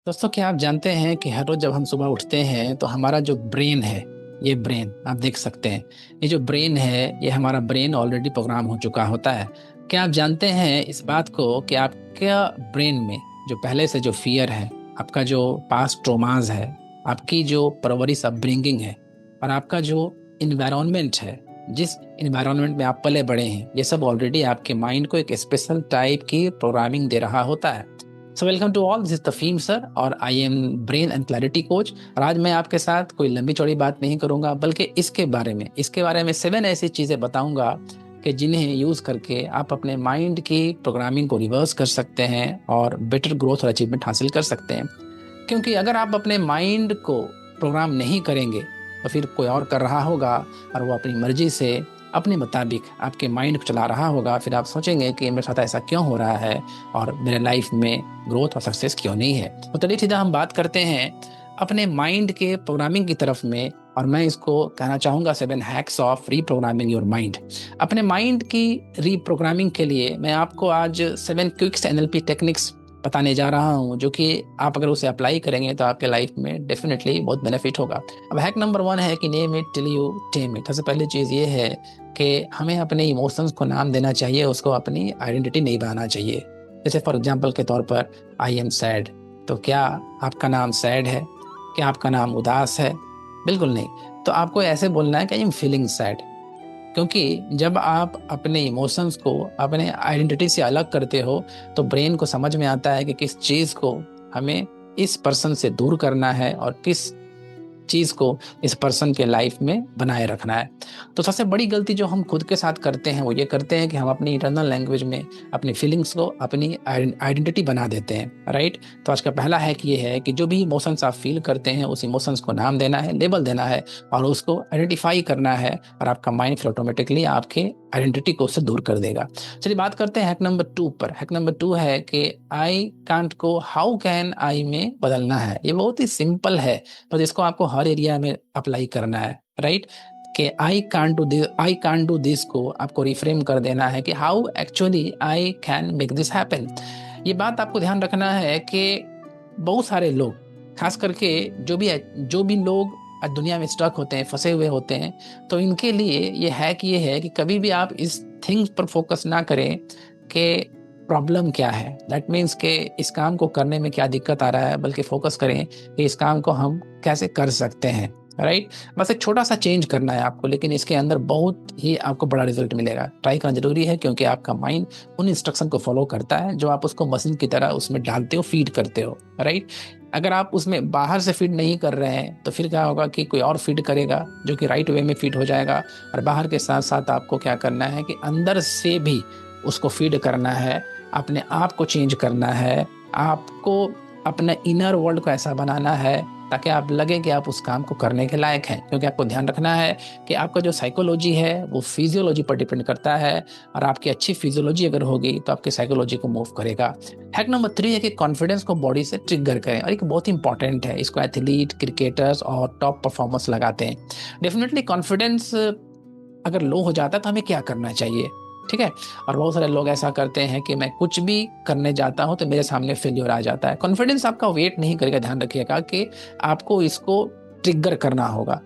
दोस्तों, क्या आप जानते हैं कि हर रोज जब हम सुबह उठते हैं तो हमारा जो ब्रेन है, ये ब्रेन आप देख सकते हैं। ये जो ब्रेन है, ये हमारा ब्रेन ऑलरेडी प्रोग्राम हो चुका होता है। क्या आप जानते हैं इस बात को कि आपका ब्रेन में जो पहले से जो फियर है, आपका जो पास्ट ट्रोमाज है, आपकी जो परवरिश अपब्रिंगिंग है और आपका जो इन्वायरमेंट है, जिस इन्वायरमेंट में आप पले बड़े हैं, ये सब ऑलरेडी आपके माइंड को एक स्पेशल टाइप की प्रोग्रामिंग दे रहा होता है। So welcome to all, this is Tafheem sir और I am brain and clarity coach. और आज मैं आपके साथ कोई लंबी चौड़ी बात नहीं करूंगा, बल्कि इसके बारे में 7 ऐसी चीज़ें बताऊंगा कि जिन्हें यूज़ करके आप अपने माइंड की प्रोग्रामिंग को रिवर्स कर सकते हैं और बेटर ग्रोथ और अचीवमेंट हासिल कर सकते हैं। क्योंकि अगर आप अपने माइंड को प्रोग्राम नहीं करेंगे तो फिर कोई और कर रहा होगा और वो अपनी मर्जी से अपने मुताबिक आपके माइंड को चला रहा होगा। फिर आप सोचेंगे कि मेरे साथ ऐसा क्यों हो रहा है और मेरे लाइफ में ग्रोथ और सक्सेस क्यों नहीं है। तो चलिए सीधा हम बात करते हैं अपने माइंड के प्रोग्रामिंग की तरफ में। और मैं इसको कहना चाहूँगा 7 hacks of reprogramming your mind. अपने माइंड की रीप्रोग्रामिंग के लिए मैं आपको आज 7 क्विक्स एनएलपी टेक्निक्स बताने जा रहा हूँ, जो कि आप अगर उसे अप्लाई करेंगे तो आपके लाइफ में डेफिनेटली बहुत बेनिफिट होगा। अब हैक नंबर 1 है कि name it till you time it. सबसे पहली चीज़ ये है कि हमें अपने इमोशंस को नाम देना चाहिए, उसको अपनी आइडेंटिटी नहीं बनाना चाहिए। जैसे फॉर एग्जांपल के तौर पर आई एम सैड, तो क्या आपका नाम सैड है? क्या आपका नाम उदास है? बिल्कुल नहीं। तो आपको ऐसे बोलना है कि आई एम फीलिंग सैड। क्योंकि जब आप अपने इमोशंस को अपने आइडेंटिटी से अलग करते हो तो ब्रेन को समझ में आता है कि किस चीज़ को हमें इस पर्सन से दूर करना है और किस चीज़ को इस पर्सन के लाइफ में बनाए रखना है। तो सबसे बड़ी गलती जो हम खुद के साथ करते हैं वो ये करते हैं कि हम अपनी इंटरनल लैंग्वेज में अपनी फीलिंग्स को अपनी आइडेंटिटी बना देते हैं, राइट। तो आज का पहला हैक ये है कि जो भी इमोशंस आप फील करते हैं उस इमोशंस को नाम देना है, लेबल देना है और उसको आइडेंटिफाई करना है, और आपका माइंड फिर ऑटोमेटिकली आपके आइडेंटिटी को उससे दूर कर देगा। चलिए बात करते हैं हैक नंबर 2 पर। हैक नंबर 2 है कि आई कांट को हाउ कैन आई में बदलना है। ये बहुत ही सिंपल है, पर इसको आपको हर एरिया में अप्लाई करना है, राइट। कि आई कांट डू दिस को आपको रिफ्रेम कर देना है कि how actually I can make this happen. ये बात आपको ध्यान रखना है कि बहुत सारे लोग, खास करके जो भी लोग आज दुनिया में स्टक होते हैं, फंसे हुए होते हैं, तो इनके लिए ये है कि कभी भी आप इस थिंग्स पर फोकस ना करें कि प्रॉब्लम क्या है, दैट मीन्स कि इस काम को करने में क्या दिक्कत आ रहा है, बल्कि फोकस करें कि इस काम को हम कैसे कर सकते हैं, राइट। बस एक छोटा सा चेंज करना है आपको, लेकिन इसके अंदर बहुत ही आपको बड़ा रिजल्ट मिलेगा। ट्राई करना जरूरी है, क्योंकि आपका माइंड उन इंस्ट्रक्शन को फॉलो करता है जो आप उसको मशीन की तरह उसमें डालते हो, फीड करते हो, राइट। अगर आप उसमें बाहर से फीड नहीं कर रहे हैं तो फिर क्या होगा कि कोई और फीड करेगा जो कि राइट वे में फीड हो जाएगा। और बाहर के साथ साथ आपको क्या करना है कि अंदर से भी उसको फीड करना है, अपने आप को चेंज करना है, आपको अपने इनर वर्ल्ड को ऐसा बनाना है ताकि आप लगे कि आप उस काम को करने के लायक हैं। क्योंकि आपको ध्यान रखना है कि आपका जो साइकोलॉजी है वो फिजियोलॉजी पर डिपेंड करता है, और आपकी अच्छी फिजियोलॉजी अगर होगी तो आपकी साइकोलॉजी को मूव करेगा। हैक नंबर 3 है कि कॉन्फिडेंस को बॉडी से ट्रिगर करें, और एक बहुत इंपॉर्टेंट है, इसको एथलीट, क्रिकेटर्स और टॉप परफॉर्मर्स लगाते हैं। डेफिनेटली कॉन्फिडेंस अगर लो हो जाता है तो हमें क्या करना चाहिए, ठीक है। और बहुत सारे लोग ऐसा करते हैं कि मैं कुछ भी करने जाता हूं तो मेरे सामने फेल्योर आ जाता है। कॉन्फिडेंस आपका वेट नहीं करेगा, ध्यान रखिएगा कि आपको इसको ट्रिगर करना होगा।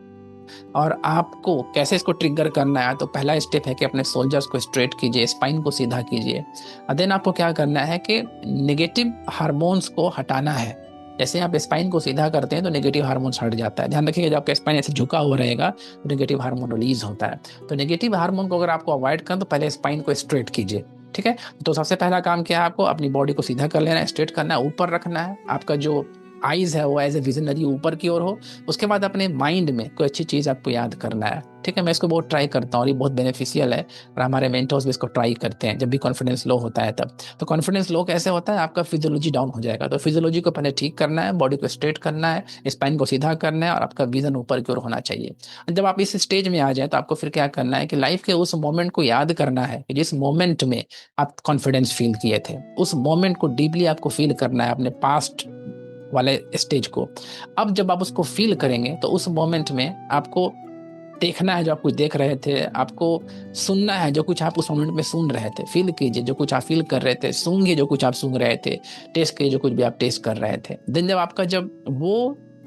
और आपको कैसे इसको ट्रिगर करना है, तो पहला स्टेप है कि अपने सोल्जर्स को स्ट्रेट कीजिए, स्पाइन को सीधा कीजिए। देन आपको क्या करना है कि नेगेटिव हार्मोन्स को हटाना है। जैसे आप स्पाइन को सीधा करते हैं तो नेगेटिव हार्मोन्स हट जाता है। ध्यान रखिएगा, जब आपका स्पाइन ऐसे झुका हुआ रहेगा तो नेगेटिव हार्मोन रिलीज होता है। तो नेगेटिव हार्मोन को अगर आपको अवॉइड करना तो पहले स्पाइन को स्ट्रेट कीजिए, ठीक है। तो सबसे पहला काम क्या है, आपको अपनी बॉडी को सीधा कर लेना है, स्ट्रेट करना है, ऊपर रखना है। आपका जो आईज है वो एज ए विजनरी ऊपर की ओर हो। उसके बाद अपने माइंड में कोई अच्छी चीज आपको याद करना है, ठीक है। मैं इसको बहुत ट्राई करता हूँ और ये बहुत बेनिफिशियल है, और हमारे मेंटर्स भी इसको ट्राई करते हैं जब भी कॉन्फिडेंस लो होता है तब। तो कॉन्फिडेंस लो कैसे होता है, आपका फिजियोलॉजी डाउन हो जाएगा। तो फिजियोलॉजी को पहले ठीक करना है, बॉडी को स्ट्रेट करना है, स्पाइन को सीधा करना है, और आपका विजन ऊपर की ओर होना चाहिए। जब आप इस स्टेज में आ जाए तो आपको फिर क्या करना है कि लाइफ के उस मोमेंट को याद करना है कि जिस मोमेंट में आप कॉन्फिडेंस फील किए थे, उस मोमेंट को डीपली आपको फील करना है, अपने पास्ट वाले स्टेज को। अब जब आप उसको फील करेंगे तो उस मोमेंट में आपको देखना है जो आप कुछ देख रहे थे, आपको सुनना है जो कुछ आप उस मोमेंट में सुन रहे थे, फील कीजिए जो कुछ आप फील कर रहे थे, सूंघिए जो कुछ आप सूंघ रहे थे, टेस्ट कीजिए जो कुछ भी आप टेस्ट कर रहे थे। देन जब आपका जब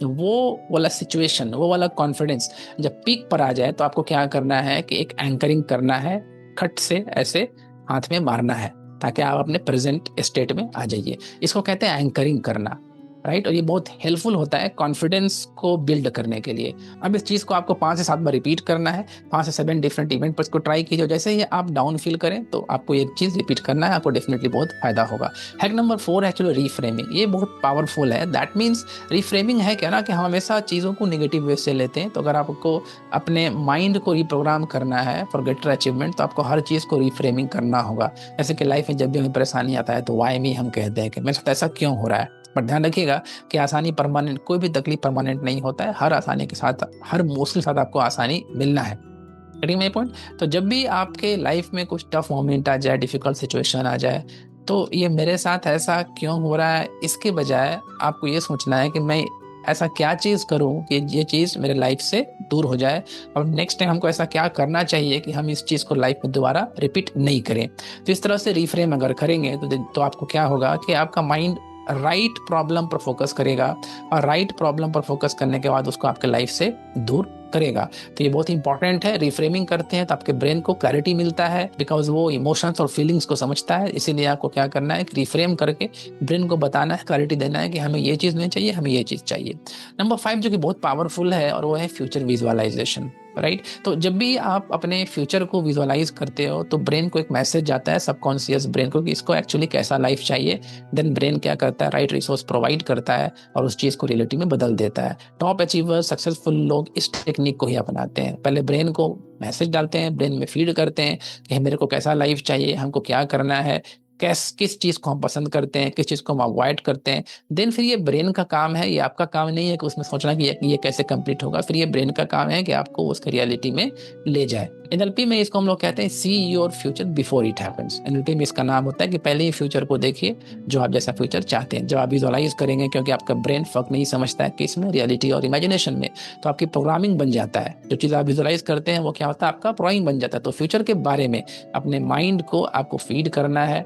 वो वाला सिचुएशन, वो वाला कॉन्फिडेंस जब पीक पर आ जाए, तो आपको क्या करना है कि एक एंकरिंग करना है, खट से ऐसे हाथ में मारना है, ताकि आप अपने प्रेजेंट स्टेट में आ जाइए। इसको कहते हैं एंकरिंग करना, राइट। और ये बहुत हेल्पफुल होता है कॉन्फिडेंस को बिल्ड करने के लिए। अब इस चीज़ को आपको 5 से 7 बार रिपीट करना है, 5 से 7 डिफरेंट इवेंट पर इसको ट्राई कीजिए। जैसे ही आप डाउन फील करें तो आपको ये चीज़ रिपीट करना है, आपको डेफिनेटली बहुत फायदा होगा। हैक नंबर 4 है एक्चुअली रीफ्रेमिंग। ये बहुत पावरफुल है। दैट मीन्स रीफ्रेमिंग है क्या ना, कि हम हमेशा चीज़ों को नेगेटिव वे से लेते हैं। तो अगर आपको अपने माइंड को रिप्रोग्राम करना है फॉर ग्रेटर अचीवमेंट, तो आपको हर चीज़ को रीफ्रेमिंग करना होगा। जैसे कि लाइफ में जब भी हमें परेशानी आता है तो वाई मी हम कहते हैं कि मेरे साथ ऐसा क्यों हो रहा है। पर ध्यान रखिएगा कि आसानी परमानेंट, कोई भी तकलीफ परमानेंट नहीं होता है। हर आसानी के साथ, हर मुश्किल के साथ आपको आसानी मिलना है। Getting my point? तो जब भी आपके लाइफ में कुछ टफ मोमेंट आ जाए, डिफिकल्ट सिचुएशन आ जाए, तो ये मेरे साथ ऐसा क्यों हो रहा है, इसके बजाय आपको ये सोचना है कि मैं ऐसा क्या चीज़ करूं कि ये चीज़ मेरे लाइफ से दूर हो जाए, और नेक्स्ट टाइम हमको ऐसा क्या करना चाहिए कि हम इस चीज़ को लाइफ में दोबारा रिपीट नहीं करें। तो इस तरह से रिफ्रेम अगर करेंगे तो आपको क्या होगा कि आपका माइंड राइट प्रॉब्लम पर फोकस करेगा, और राइट प्रॉब्लम पर फोकस करने के बाद उसको आपके लाइफ से दूर करेगा। तो ये बहुत इंपॉर्टेंट है। रिफ्रेमिंग करते हैं तो आपके ब्रेन को क्लैरिटी मिलता है, बिकॉज वो इमोशंस और फीलिंग्स को समझता है। इसीलिए आपको क्या करना है, रिफ्रेम करके ब्रेन को बताना है, क्लैरिटी देना है कि हमें ये चीज़ नहीं चाहिए, हमें ये चीज़ चाहिए। नंबर 5 जो कि बहुत पावरफुल है, और वो है फ्यूचर विजुअलाइजेशन, राइट। तो जब भी आप अपने फ्यूचर को विजुअलाइज करते हो तो ब्रेन को एक मैसेज जाता है, सबकॉन्शियस ब्रेन को, कि इसको एक्चुअली कैसा लाइफ चाहिए। देन ब्रेन क्या करता है, राइट रिसोर्स प्रोवाइड करता है और उस चीज़ को रियलिटी में बदल देता है। टॉप अचीवर, सक्सेसफुल लोग इस टेक्निक को ही अपनाते हैं। पहले ब्रेन को मैसेज डालते हैं, ब्रेन में फीड करते हैं कि मेरे को कैसा लाइफ चाहिए, हमको क्या करना है, किस चीज़ को हम पसंद करते हैं, किस चीज़ को हम अवॉइड करते हैं। देन फिर ये ब्रेन का काम है, ये आपका काम नहीं है कि उसमें सोचना कि ये कैसे कंप्लीट होगा। फिर ये ब्रेन का काम है कि आपको उसके रियलिटी में ले जाए। एनएलपी में इसको हम लोग कहते हैं see your future before it happens. NLP में इसका नाम होता है कि पहले ही फ्यूचर को देखिए, जो आप जैसा फ्यूचर चाहते हैं। जब आप विजुअलाइज करेंगे, क्योंकि आपका ब्रेन फर्क नहीं समझता है कि इसमें रियलिटी और इमेजिनेशन में, तो आपकी प्रोग्रामिंग बन जाता है। जो चीज़ आप विजुअलाइज करते हैं वो क्या होता है, आपका प्रोग्रामिंग बन जाता है। तो फ्यूचर के बारे में अपने माइंड को आपको फीड करना है,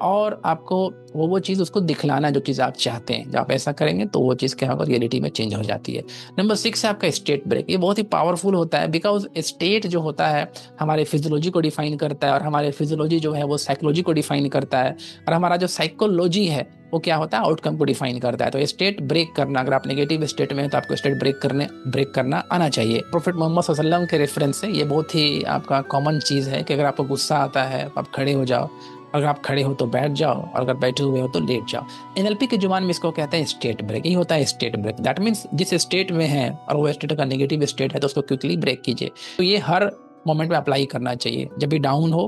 और आपको वो चीज़ उसको दिखलाना है जो चीज़ आप चाहते हैं। जब आप ऐसा करेंगे तो वो चीज़ क्या होगा, रियलिटी में चेंज हो जाती है। नंबर 6 है आपका स्टेट ब्रेक। ये बहुत ही पावरफुल होता है, बिकॉज स्टेट जो होता है हमारे फिजियोलॉजी को डिफाइन करता है, और हमारे फिजियोलॉजी जो है वो साइकोलॉजी को डिफाइन करता है, और हमारा जो साइकोलॉजी है वो क्या होता है, आउटकम को डिफाइन करता है। तो स्टेट ब्रेक करना, अगर आप नेगेटिव स्टेट में हैं तो आपको स्टेट ब्रेक करना आना चाहिए। प्रोफेट मोहम्मद सल्लल्लाहु अलैहि वसल्लम के रेफरेंस से ये बहुत ही आपका कॉमन चीज़ है कि अगर आपको गुस्सा आता है आप खड़े हो जाओ, अगर आप खड़े हो तो बैठ जाओ, और अगर बैठे हुए हो तो लेट जाओ। एनएलपी के जुबान में इसको कहते हैं स्टेट ब्रेक। ये होता है स्टेट ब्रेक। दैट मीन्स जिस स्टेट में है और वो स्टेट का नेगेटिव स्टेट है तो उसको क्विकली ब्रेक कीजिए। तो ये हर मोमेंट में अप्लाई करना चाहिए। जब भी डाउन हो,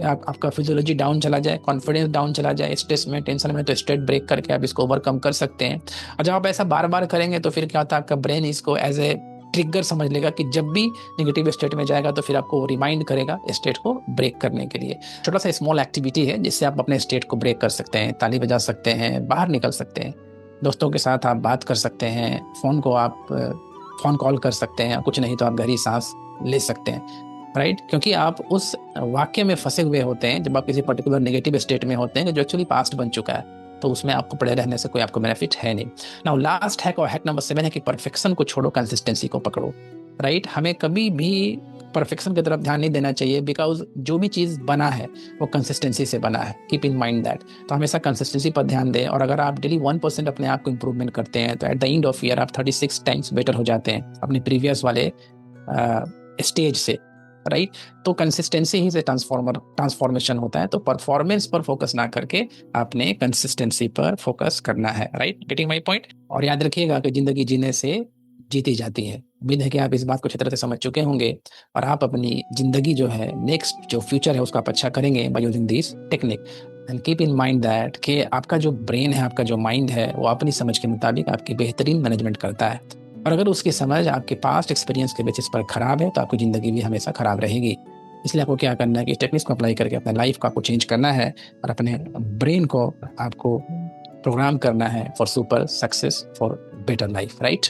आपका फिजियोलॉजी डाउन चला जाए, कॉन्फिडेंस डाउन चला जाए, स्ट्रेस में, टेंशन में, तो स्टेट ब्रेक करके आप इसको ओवरकम कर सकते हैं। और जब आप ऐसा बार बार करेंगे तो फिर क्या होता है, आपका ब्रेन इसको एज ए ट्रिगर समझ लेगा कि जब भी नेगेटिव स्टेट में जाएगा तो फिर आपको रिमाइंड करेगा स्टेट को ब्रेक करने के लिए। छोटा सा स्मॉल एक्टिविटी है जिससे आप अपने स्टेट को ब्रेक कर सकते हैं। ताली बजा सकते हैं, बाहर निकल सकते हैं, दोस्तों के साथ आप बात कर सकते हैं, फ़ोन कॉल कर सकते हैं, कुछ नहीं तो आप गहरी सांस ले सकते हैं, राइट। क्योंकि आप उस वाक्य में फंसे हुए होते हैं जब आप किसी पर्टिकुलर नेगेटिव स्टेट में होते हैं जो एक्चुअली पास्ट बन चुका है, तो उसमें आपको पड़े रहने से कोई आपको बेनिफिट है नहीं। नाउ लास्ट हैक, और हैक नंबर 7 है कि परफेक्शन को छोड़ो, कंसिस्टेंसी को पकड़ो, राइट। हमें कभी भी परफेक्शन की तरफ ध्यान नहीं देना चाहिए, बिकॉज जो भी चीज़ बना है वो कंसिस्टेंसी से बना है। Keep in mind that. तो हमेशा कंसिस्टेंसी पर ध्यान दें, और अगर आप डेली 1% अपने आप को इंप्रूवमेंट करते हैं तो at the end of year आप 36 टाइम्स बेटर हो जाते हैं अपने प्रीवियस वाले स्टेज से, राइट। तो कंसिस्टेंसी ही से ट्रांसफॉर्मेशन होता है। तो परफॉर्मेंस पर फोकस ना करके आपने कंसिस्टेंसी पर फोकस करना है, राइट। Getting my point? और याद रखिएगा कि जिंदगी जीने से जीती जाती है। उम्मीद है कि आप इस बात को अच्छी तरह से समझ चुके होंगे, और आप अपनी जिंदगी जो है, नेक्स्ट जो फ्यूचर है उसका आप अच्छा करेंगे by using this technique. And keep in mind that कि आपका जो ब्रेन है, आपका जो माइंड है, वो अपनी समझ के मुताबिक आपकी बेहतरीन मैनेजमेंट करता है। और अगर उसकी समझ आपके पास्ट एक्सपीरियंस के बेसिस पर खराब है तो आपकी ज़िंदगी भी हमेशा खराब रहेगी। इसलिए आपको क्या करना है कि टेक्निक्स को अप्लाई करके अपने लाइफ को आपको चेंज करना है, और अपने ब्रेन को आपको प्रोग्राम करना है for super success, for better life, right.